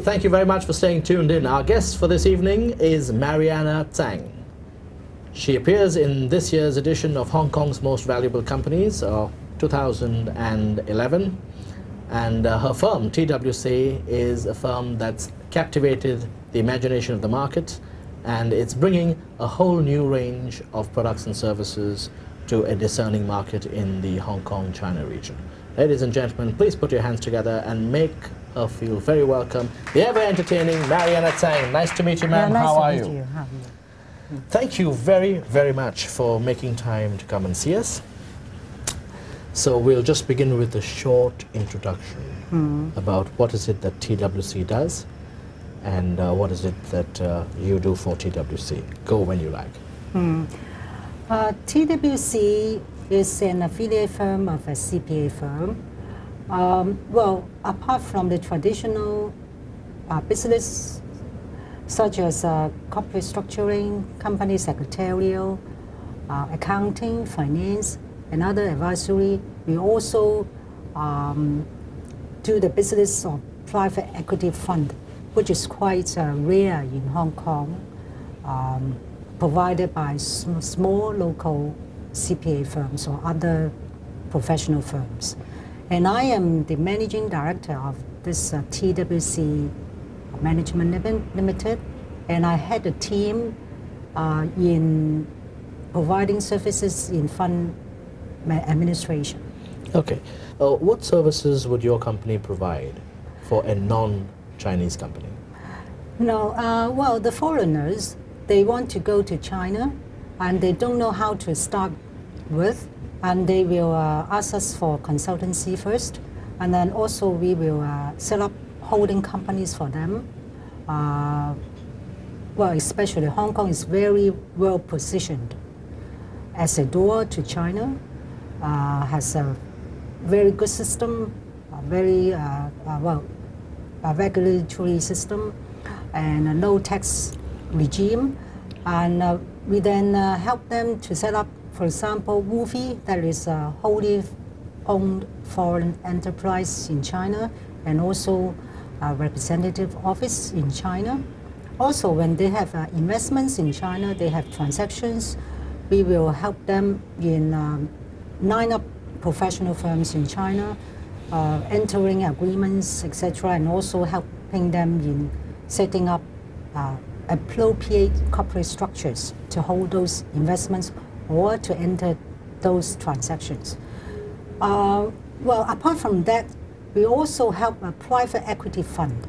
thank you very much for staying tuned in. Our guest for this evening is Marianna Tsang. She appears in this year's edition of Hong Kong's Most Valuable Companies, 2011. And her firm, TWC, is a firm that's captivated the imagination of the market, and it's bringing a whole new range of products and services to a discerning market in the Hong Kong-China region. Ladies and gentlemen, please put your hands together and make her feel very welcome. The ever-entertaining Marianna Tsang. Nice to meet you, ma'am. Yeah, nice How are to meet you? How are you? Thank you very, very much for making time to come and see us. So we'll just begin with a short introduction about what is it that TWC does and what is it that you do for TWC. Go when you like. TWC is an affiliate firm of a CPA firm. Well, apart from the traditional business such as corporate structuring, company secretarial, accounting, finance, and other advisory, we also do the business of private equity fund, which is quite rare in Hong Kong, provided by small local CPA firms or other professional firms. And I am the managing director of this TWC Management Limited, and I had a team in providing services in fund administration. Okay. What services would your company provide for a non-Chinese company? Well, the foreigners, they want to go to China and they don't know how to start with, and they will ask us for consultancy first, and then also we will set up holding companies for them. Well, especially Hong Kong is very well positioned as a door to China, has a very good system, a very a regulatory system, and a low tax regime. And we then help them to set up, for example, WUFI, that is a wholly owned foreign enterprise in China, and also a representative office in China. Also, when they have investments in China, they have transactions, we will help them in line up professional firms in China, entering agreements, etc., and also helping them in setting up appropriate corporate structures to hold those investments or to enter those transactions. Well, apart from that, we also help a private equity fund.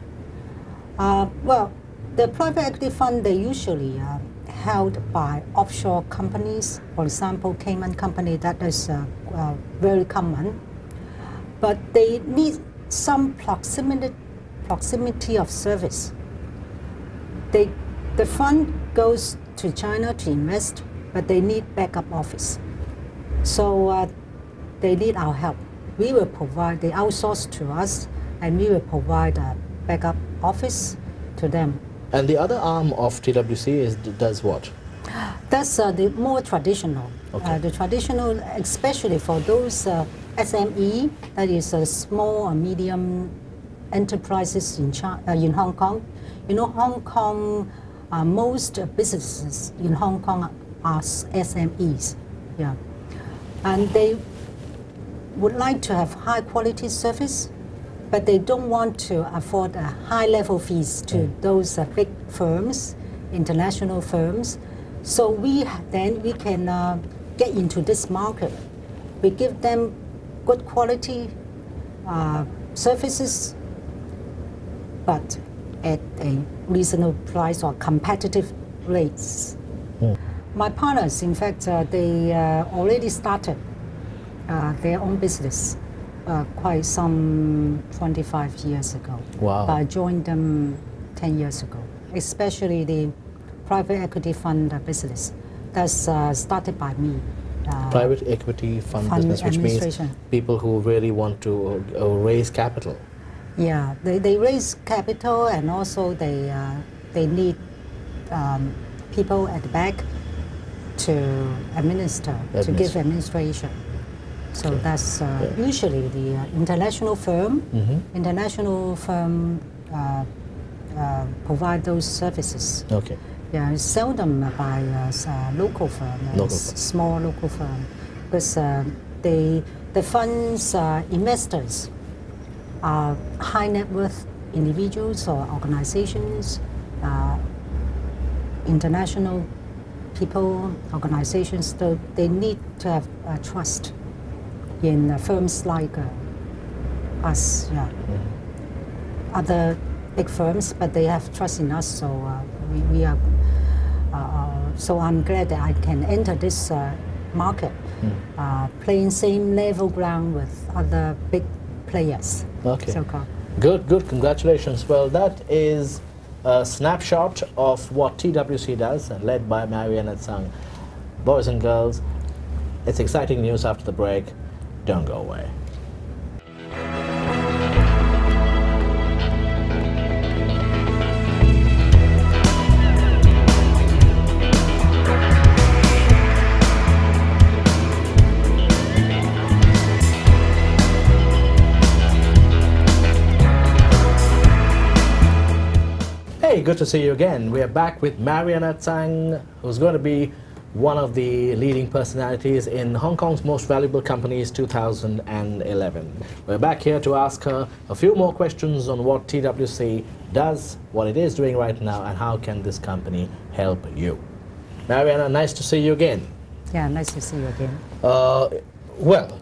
Well, the private equity fund, they usually held by offshore companies, for example, Cayman company, that is very common. But they need some proximity of service. The fund goes to China to invest, but they need backup office. So they need our help. We will provide, they outsource to us, and we will provide a backup office to them. And the other arm of TWC does what? That's the more traditional. Okay. The traditional, especially for those SME, that is small or medium enterprises in Hong Kong. You know, Hong Kong, most businesses in Hong Kong are SMEs. Yeah. And they would like to have high quality service, but they don't want to afford high level fees to those big firms, international firms. So we can get into this market. We give them good quality services, but at a reasonable price or competitive rates. My partners, in fact, they already started their own business quite some 25 years ago. Wow. I joined them 10 years ago, especially the private equity fund business. That's started by me. Private equity fund business, which means people who really want to raise capital. Yeah, they raise capital, and also they need people at the back to administer, to give administration. So that's usually the international firm. International firm provide those services. Okay. Yeah, it's seldom by local firm, small local firm, because the funds investors are high net worth individuals or organizations, international people, organizations. So they need to have trust in firms like us. Yeah. Other big firms, but they have trust in us, so we are. So I'm glad that I can enter this market, playing same level ground with other big players. Okay. So-called. Good, good. Congratulations. Well, that is a snapshot of what TWC does, led by Marianna and Tsang. Boys and girls, it's exciting news after the break. Don't go away. Hey, good to see you again. We are back with Marianna Tsang, who's going to be one of the leading personalities in Hong Kong's Most Valuable Companies 2011. We're back here to ask her a few more questions on what TWC does, what it is doing right now, and how can this company help you. Marianna, nice to see you again. Yeah, nice to see you again. Well,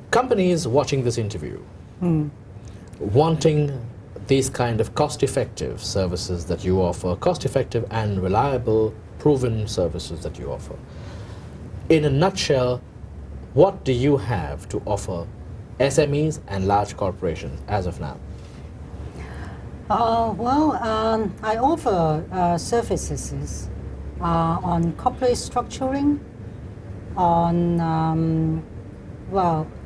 companies watching this interview, wanting these kind of cost-effective services that you offer, cost-effective and reliable, proven services that you offer. In a nutshell, what do you have to offer SMEs and large corporations as of now? I offer services on corporate structuring, on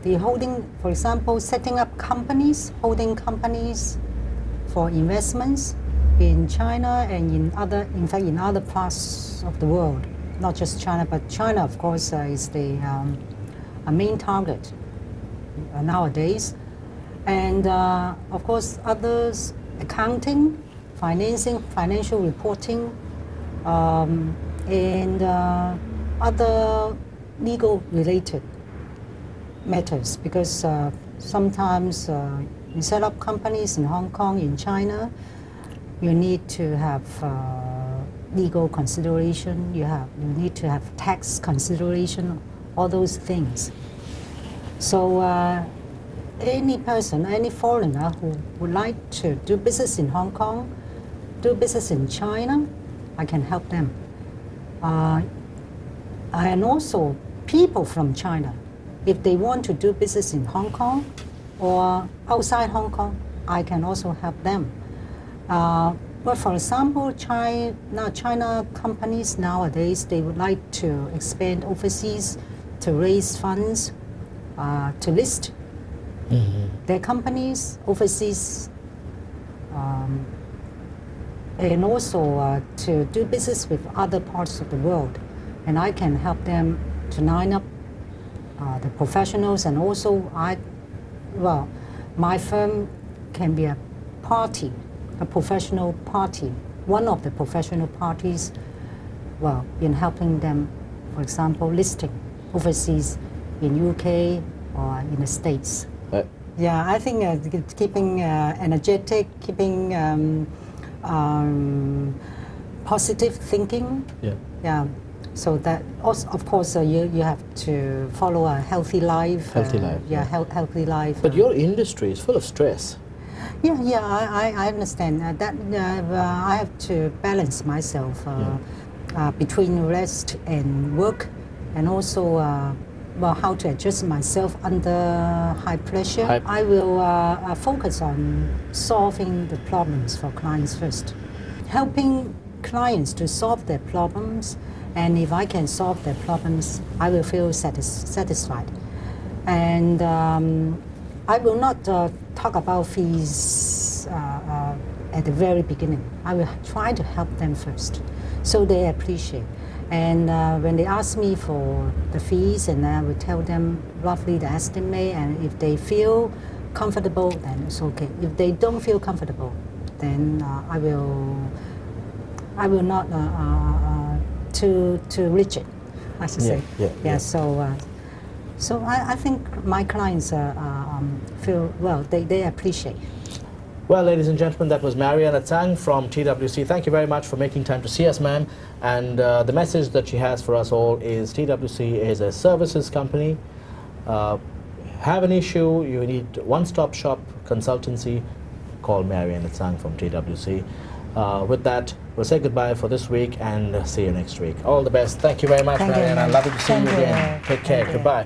the holding, for example, setting up companies, holding companies for investments in China and in fact, in other parts of the world, not just China, but China, of course, is the a main target nowadays. And of course, others, accounting, financing, financial reporting, and other legal related matters, because sometimes you set up companies in Hong Kong, in China, you need to have legal consideration, you need to have tax consideration, all those things. So any person, any foreigner who would like to do business in Hong Kong, do business in China, I can help them. And also people from China, if they want to do business in Hong Kong or outside Hong Kong, I can also help them. But for example, China companies nowadays, they would like to expand overseas, to raise funds, to list their companies overseas, and also to do business with other parts of the world. And I can help them to line up the professionals, and also my firm can be a party, a professional party, one of the professional parties, in helping them, for example, listing overseas in UK or in the States. Yeah, I think keeping energetic, keeping positive thinking. Yeah. So that also, of course, you have to follow a healthy life. Healthy life. Yeah, healthy life. But your industry is full of stress. Yeah, I understand that. I have to balance myself between rest and work, and also how to adjust myself under high pressure. I will focus on solving the problems for clients first, helping clients to solve their problems. And if I can solve their problems, I will feel satisfied. And I will not talk about fees at the very beginning. I will try to help them first, so they appreciate. And when they ask me for the fees, and I will tell them roughly the estimate, and if they feel comfortable, then it's okay. If they don't feel comfortable, then I will not too rigid, I should say. So I think my clients feel well. They appreciate. Well, ladies and gentlemen, that was Marianna Tsang from TWC. Thank you very much for making time to see us, ma'am. And the message that she has for us all is TWC is a services company. Have an issue, you need one-stop shop consultancy, call Marianna Tsang from TWC. With that, we'll say goodbye for this week and see you next week. All the best. Thank you very much, Marianna. Lovely to see you again. Take care. Goodbye.